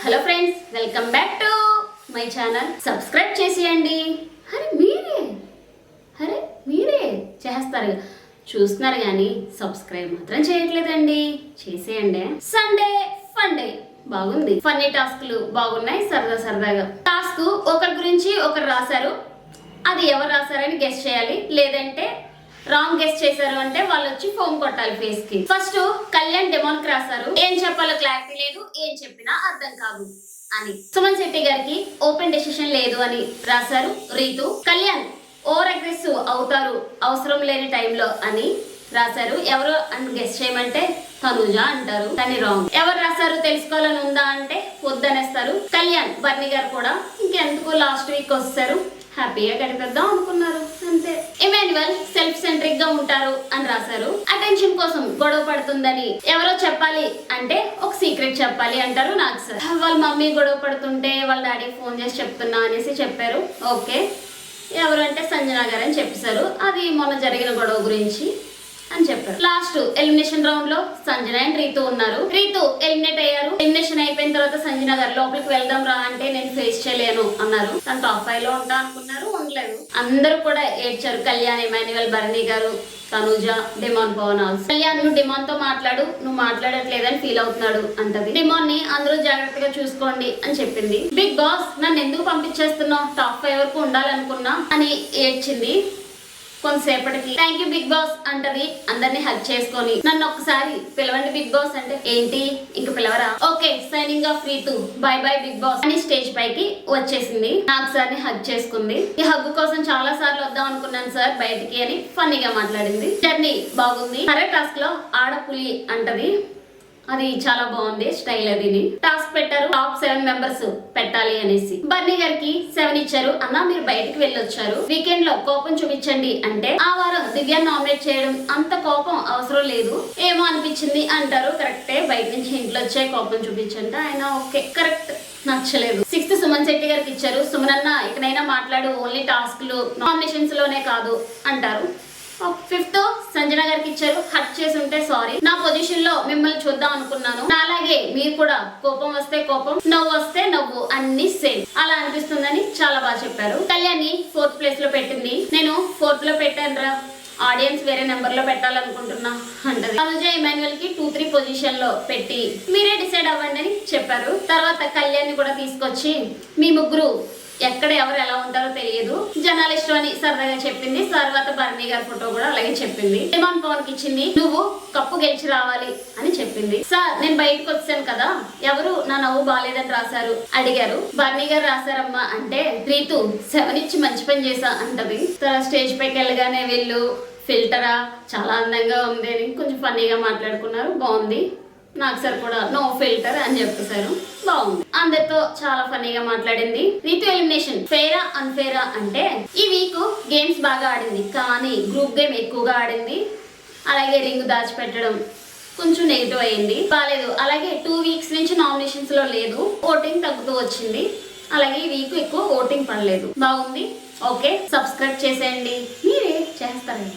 Hello friends, welcome back to my channel. Subscribe చేసేయండి. మీరే చేస్తారు, చూస్తున్నారు కానీ సబ్స్క్రైబ్ మాత్రం చేయట్లేదండి. చేసేయండి. సండే ఫన్ డే బాగుంది. ఫన్నీ టాస్క్లు బాగున్నాయి, సరదా సరదాగా. టాస్క్ ఒకరి గురించి ఒకరు రాశారు, అది ఎవరు రాశారని గెస్ చేయాలి. లేదంటే రాంగ్ గెస్ చేశారు అంటే వాళ్ళు వచ్చి ఫోన్ కొట్టాలి ఫేస్ కి. ఫస్ట్ కళ్యాణ్ డెమోన్ కి రాశారు. ఏం చెప్పాలో క్లారిటీ లేదు, ఏం చెప్పినా అర్థం కాదు అని. సుమన్ శెట్టి గారికి ఓపెన్ డెసిషన్ లేదు అని రాశారు. రీతు కళ్యాణ్ ఓవర్ అగ్రెసివ్ అవుతారు అవసరం లేని టైంలో అని రాశారు. ఎవరు అని గెస్ చేయమంటే తనుజ అంటారు, కానీ రాంగ్. ఎవరు రాశారు తెలుసుకోవాలని ఉందా అంటే వద్దనేస్తారు. కళ్యాణ్ బర్ని గారు కూడా ఇంకెందుకు లాస్ట్ వీక్ వస్తారు, హ్యాపీగా గడిపేద్దాం అనుకున్నారు, అంతే. ఇమాన్యువల్ సెల్ఫ్ సెంట్రిక్ గా ఉంటారు అని రాశారు. అటెన్షన్ కోసం గొడవ పడుతుందని ఎవరో చెప్పాలి అంటే ఒక సీక్రెట్ చెప్పాలి అంటారు నాగ్ సార్. వాళ్ళ మమ్మీ గొడవ పడుతుంటే వాళ్ళ డాడీకి ఫోన్ చేసి చెప్తున్నా అనేసి చెప్పారు. ఓకే, ఎవరు అంటే సంజన గారు అని చెప్పేశారు. అది మొన్న జరిగిన గొడవ గురించి అని చెప్పారు. లాస్ట్ ఎలిమినేషన్ రౌండ్ లో సంజన అండ్ రీతు ఉన్నారు. రీతు ఎలిమినేట్ అయ్యారు. ఎలిమినేషన్ అయిపోయిన తర్వాత సంజన గారు లోపలికి వెళ్దాం రా అంటే నేను ఫేస్ చేయలేను అన్నారు. తను టాప్ 5 లో ఉంటా అనుకున్నారు, ఉండలేదు. అందరూ కూడా ఏడ్చారు. కళ్యాణ్, ఇమాన్యువల్, భరణి గారు, తనుజ, డిమాన్, పవన్. కళ్యాణ్ నువ్వు డిమాన్ తో మాట్లాడు, నువ్వు మాట్లాడట్లేదని ఫీల్ అవుతున్నాడు అంటది. డిమాన్ ని అందరూ జాగ్రత్తగా చూసుకోండి అని చెప్పింది. బిగ్ బాస్ నన్ను ఎందుకు పంపించేస్తున్నావు, టాప్ 5 వరకు ఉండాలనుకున్నా అని ఏడ్చింది. కొంతసేపటికి థ్యాంక్ యూ బిగ్ బాస్ అంటది. అందరినీ హగ్ చేసుకొని నన్ను ఒక్కసారి పిలవండి బిగ్ బాస్ అంటే ఏంటి ఇంక పిలవరా, okay signing off Ritu, bye bye Bigg Boss అని స్టేజ్ పైకి వచ్చేసింది. నాకు సార్ ని హగ్ చేసుకుంది. ఈ హగ్ కోసం చాలా సార్లు వద్దాం అనుకున్నాను సార్ బయటికి అని ఫన్నీగా మాట్లాడింది. జర్నీ బాగుంది. సరే టాస్క్ లో ఆడపులి అంటది, అది చాలా బాగుంది స్టైల్. అది టాస్క్ పెట్టారు, టాప్ 7 మెంబర్స్ పెట్టాలి అనేసి. బర్నీ గారికి 7 ఇచ్చారు. అన్న మీరు బయటకు వెళ్ళొచ్చారు, వీకెండ్ లో కోపం చూపించండి అంటే ఆ వారం దివ్యాన్ని నామినేట్ చేయడం అంత కోపం అవసరం లేదు ఏమో అనిపించింది అంటారు. కరెక్టే, బయట నుంచి ఇంట్లో వచ్చే కోపం చూపించండి ఆయన ఓకే కరెక్ట్, నచ్చలేదు. 6th సుమన్ శెట్టి గారికి ఇచ్చారు. సుమన్ అన్న ఇకనైనా మాట్లాడు, ఓన్లీ టాస్క్లు నామినేషన్స్ లోనే కాదు అంటారు. 5th సంజన గారికి ఇచ్చారు. హట్ చేసి ఉంటే సారీ, నా పొజిషన్ లో మిమ్మల్ని చూద్దాం అనుకున్నాను, నాలాగే మీరు కూడా కోపం వస్తే కోపం, నవ్వు వస్తే నవ్వు, అన్ని సేమ్ అలా అనిపిస్తుందని చాలా బాగా చెప్పారు. కళ్యాణి 4th ప్లేస్ లో పెట్టింది. నేను 4th లో పెట్టాను రా, ఆడియన్స్ వేరే నెంబర్ లో పెట్టాలనుకుంటున్నా అంటది. తనుజ ఇమాన్యువల్ కి 2-3 పొజిషన్ లో పెట్టి మీరే డిసైడ్ అవ్వండి అని చెప్పారు. తర్వాత కళ్యాణ్ కూడా తీసుకొచ్చి మీ ముగ్గురు ఎక్కడ ఎవరు ఎలా ఉంటారో తెలియదు, జనాలు ఇష్టం అని సరదాగా చెప్పింది. తర్వాత భరణి గారి ఫోటో కూడా అలాగే చెప్పింది. డిమాన్ పవన్ కి ఇచ్చింది, నువ్వు కప్పు గెలిచి రావాలి అని చెప్పింది. సార్ నేను బయటకు వచ్చాను కదా, ఎవరు నా నవ్వు బాగాలేదని రాశారు అడిగారు. భరణి గారు రాశారమ్మా అంటే రీతు 7 ఇచ్చి మంచి పని చేసా అంటది. స్టేజ్ పైకి వెళ్ళగానే వీళ్ళు ఫిల్టరా చాలా అందంగా ఉంది అని కొంచెం ఫన్నీగా మాట్లాడుకున్నారు. బాగుంది. నాకు సార్ కూడా నో ఫిల్టర్ అని చెప్పేశారు, బాగుంది. అందరితో చాలా ఫన్నీగా మాట్లాడింది. రీతు ఎలిమినేషన్ ఫేరా అన్ఫేరా అంటే ఈ వీక్ గేమ్స్ బాగా ఆడింది, కానీ గ్రూప్ గేమ్ ఎక్కువగా ఆడింది. అలాగే రింగ్ దాచిపెట్టడం కొంచెం నెగిటివ్ అయింది, బాలేదు. అలాగే 2 వీక్స్ నుంచి నామినేషన్స్ లో లేదు, ఓటింగ్ తగ్గుతూ వచ్చింది. అలాగే ఈ వీక్ ఎక్కువ ఓటింగ్ పడలేదు, బాగుంది. ఓకే, సబ్స్క్రైబ్ చేసేయండి, మీరే చేస్తారండి.